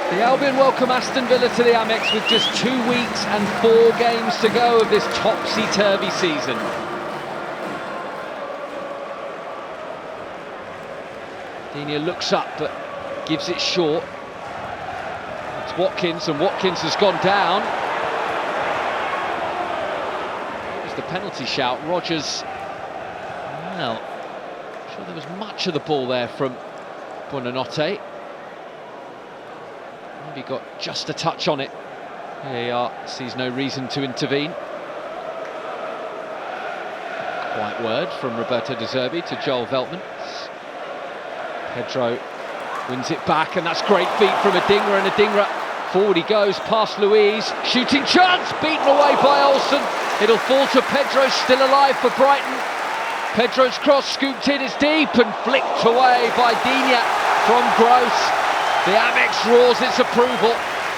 The Albion welcome Aston Villa to the Amex with just 2 weeks and 4 games to go of this topsy-turvy season. Digne looks up but gives it short. It's Watkins, and Watkins has gone down. There's the penalty shout. Rodgers, well, I'm sure there was much of the ball there from Buonanotte. Maybe got just a touch on it. Here you are, sees no reason to intervene. Quiet word from Roberto De Zerbi to Joel Veltman. Pedro wins it back, and that's great feet from Adingra, and Adingra forward he goes, past Luiz, shooting chance, beaten away by Olsen. It'll fall to Pedro, still alive for Brighton. Pedro's cross scooped in, it's deep and flicked away by Digne from Gross. The Amex roars its approval.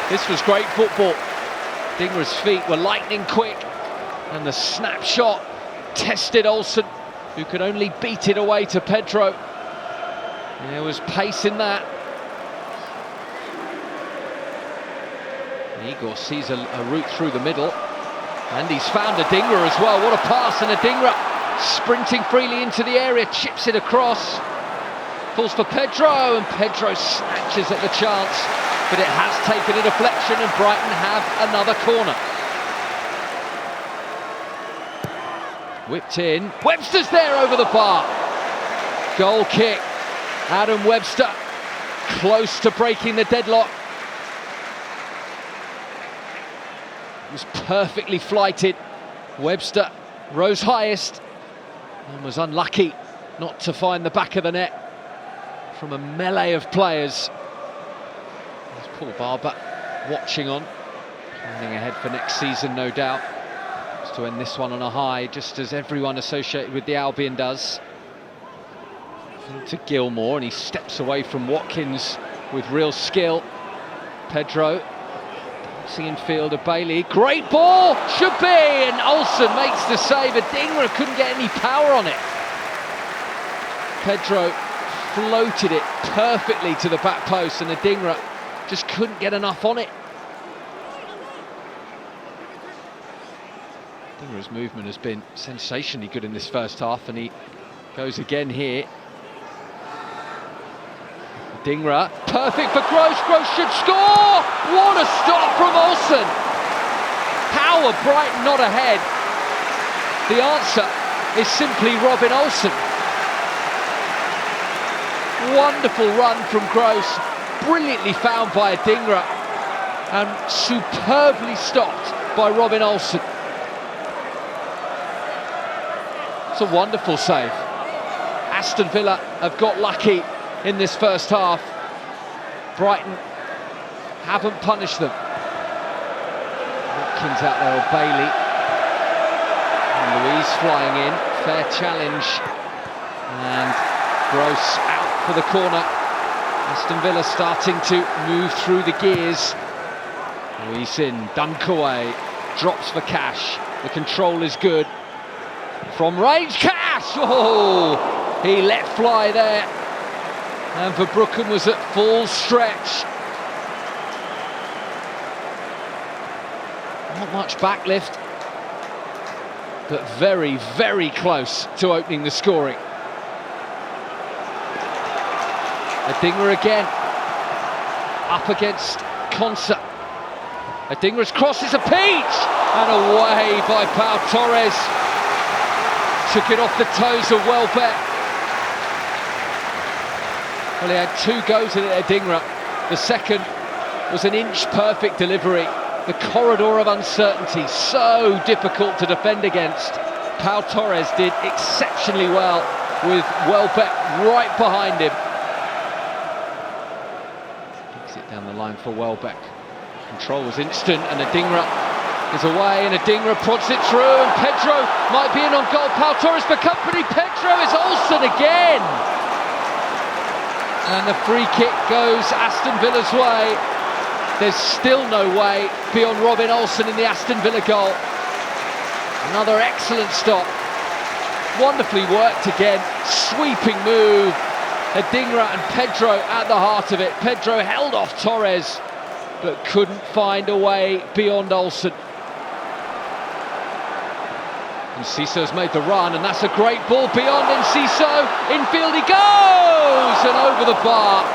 This was great football. Dingra's feet were lightning quick, and the snapshot tested Olsen, who could only beat it away to Pedro. There was pace in that. Igor sees a route through the middle, and he's found Adingra as well. What a pass, and Adingra sprinting freely into the area, chips it across. Falls for Pedro, and Pedro snatches at the chance, but it has taken a deflection, and Brighton have another corner. Whipped in, Webster's there over the bar. Goal kick, Adam Webster close to breaking the deadlock. It was perfectly flighted. Webster rose highest and was unlucky not to find the back of the net from a melee of players. There's Paul Barber watching on, planning ahead for next season, no doubt. Just to end this one on a high, just as everyone associated with the Albion does. To Gilmore, and he steps away from Watkins with real skill. Pedro, bouncing in field of Bailey. Great ball, should be, and Olsen makes the save. Adingra couldn't get any power on it. Pedro floated it perfectly to the back post, and Adingra just couldn't get enough on it. Adingra's movement has been sensationally good in this first half, and he goes again here. Adingra, perfect for Gross. Gross should score! What a stop from Olsen! How are Brighton not ahead? The answer is simply Robin Olsen. Wonderful run from Gross, brilliantly found by Adingra, and superbly stopped by Robin Olsen. It's a wonderful save. Aston Villa have got lucky in this first half. Brighton haven't punished them. Watkins out there, or Bailey. And Luiz flying in, fair challenge. And Gross out for the corner. Aston Villa starting to move through the gears. Luiz in, dunk away, drops for Cash. The control is good. From range, Cash! Oh, he let fly there. And Verbruggen was at full stretch. Not much backlift, but very, very close to opening the scoring. Adingra again, up against Konsa. Adingra's cross is a peach, and away by Pau Torres. Took it off the toes of Welbeck. Well, he had 2 goes at it, Adingra. The second was an inch-perfect delivery. The corridor of uncertainty, so difficult to defend against. Pau Torres did exceptionally well, with Welbeck right behind him. Takes it down the line for Welbeck. Control was instant, and Adingra is away, and Adingra prods it through, and Pedro might be in on goal. Pau Torres for company. Pedro is Olsen again. And the free kick goes Aston Villa's way. There's still no way beyond Robin Olsen in the Aston Villa goal. Another excellent stop. Wonderfully worked again. Sweeping move. Adingra and Pedro at the heart of it. Pedro held off Torres, but couldn't find a way beyond Olsen. Enciso's made the run, and that's a great ball beyond Enciso. Infield he goes, and over the bar.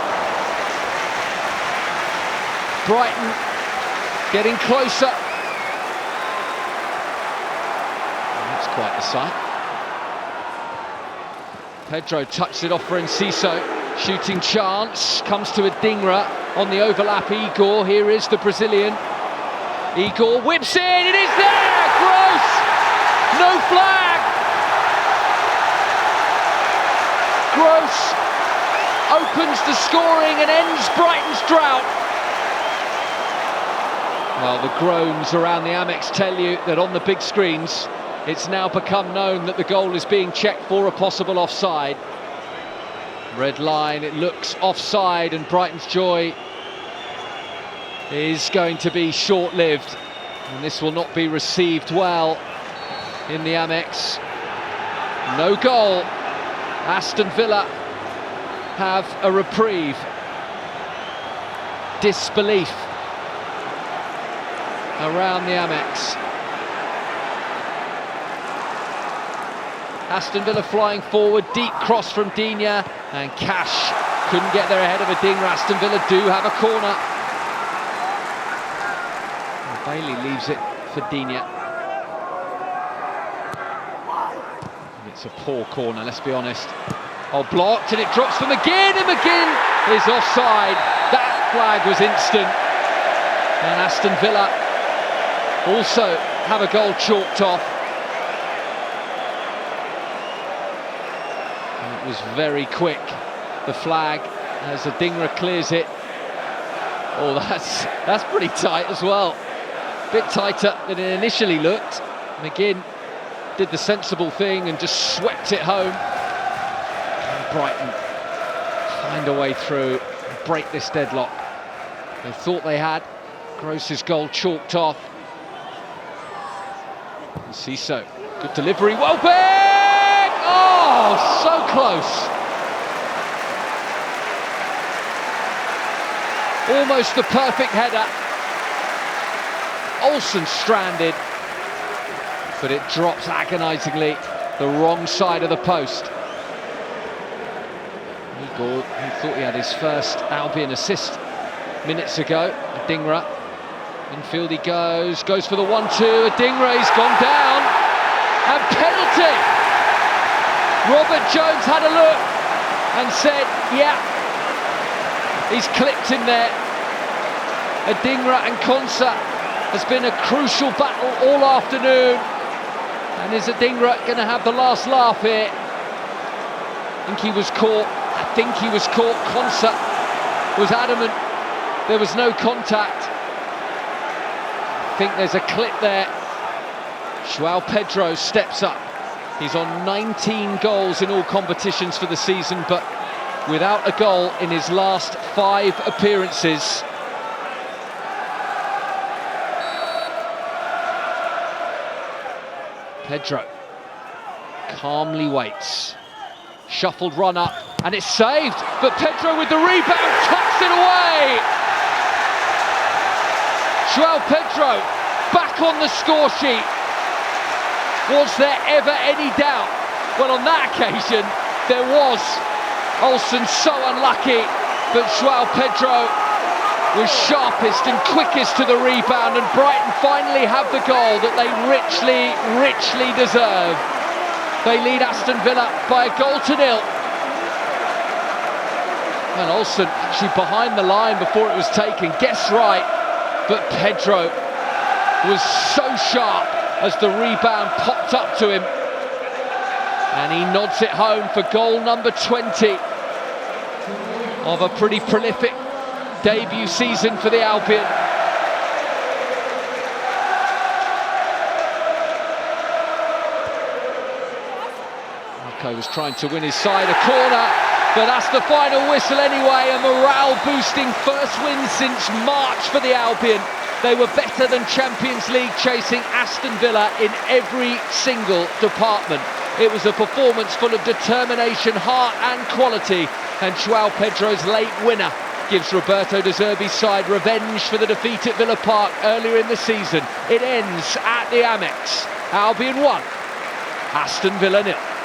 Brighton getting closer. And that's quite the sight. Pedro touched it off for Enciso. Shooting chance, comes to Adingra on the overlap. Igor, here is the Brazilian. Igor whips in, it is there! Gross! No flag! Gross opens the scoring and ends Brighton's drought. Well, the groans around the Amex tell you that on the big screens, it's now become known that the goal is being checked for a possible offside. Red line, it looks offside, and Brighton's joy is going to be short-lived. And this will not be received well in the Amex. No goal. Aston Villa have a reprieve. Disbelief around the Amex. Aston Villa flying forward, deep cross from Digne, and Cash couldn't get there ahead of Adingra. Aston Villa do have a corner. And Bailey leaves it for Digne. It's a poor corner, let's be honest. Oh, blocked, and it drops for McGinn, and McGinn is offside. That flag was instant. And Aston Villa also have a goal chalked off. And it was very quick, the flag, as Adingra clears it. Oh, that's pretty tight as well. A bit tighter than it initially looked. McGinn did the sensible thing and just swept it home. And Brighton find a way through and break this deadlock. They thought they had. Gross's goal chalked off. Enciso, good delivery, Welbeck! Oh, so close. Almost the perfect header. Olsen stranded, but it drops agonisingly the wrong side of the post. Igor, who thought he had his first Albion assist minutes ago. Adingra, infield he goes for the 1-2. Adingra, he's gone down, and penalty! Robert Jones had a look and said, yeah, he's clipped him there. Adingra and Konsa has been a crucial battle all afternoon. And is Adingra going to have the last laugh here? I think he was caught. Konsa was adamant there was no contact. I think there's a clip there. Joao Pedro steps up. He's on 19 goals in all competitions for the season, but without a goal in his last 5 appearances. Pedro calmly waits. Shuffled run up, and it's saved, but Pedro with the rebound tucks it away. Joao Pedro back on the score sheet. Was there ever any doubt? Well, on that occasion, there was. Olsen so unlucky, but Joao Pedro was sharpest and quickest to the rebound, and Brighton finally have the goal that they richly deserve. They lead Aston Villa by 1-0. And Olsen actually behind the line before it was taken, guess right, but Pedro was so sharp as the rebound popped up to him, and he nods it home for goal number 20 of a pretty prolific debut season for the Albion. Marco was trying to win his side a corner, but that's the final whistle anyway. A morale-boosting first win since March for the Albion. They were better than Champions League chasing Aston Villa in every single department. It was a performance full of determination, heart and quality, and Joao Pedro's late winner gives Roberto De Zerbi's side revenge for the defeat at Villa Park earlier in the season. It ends at the Amex. Albion 1, Aston Villa 0.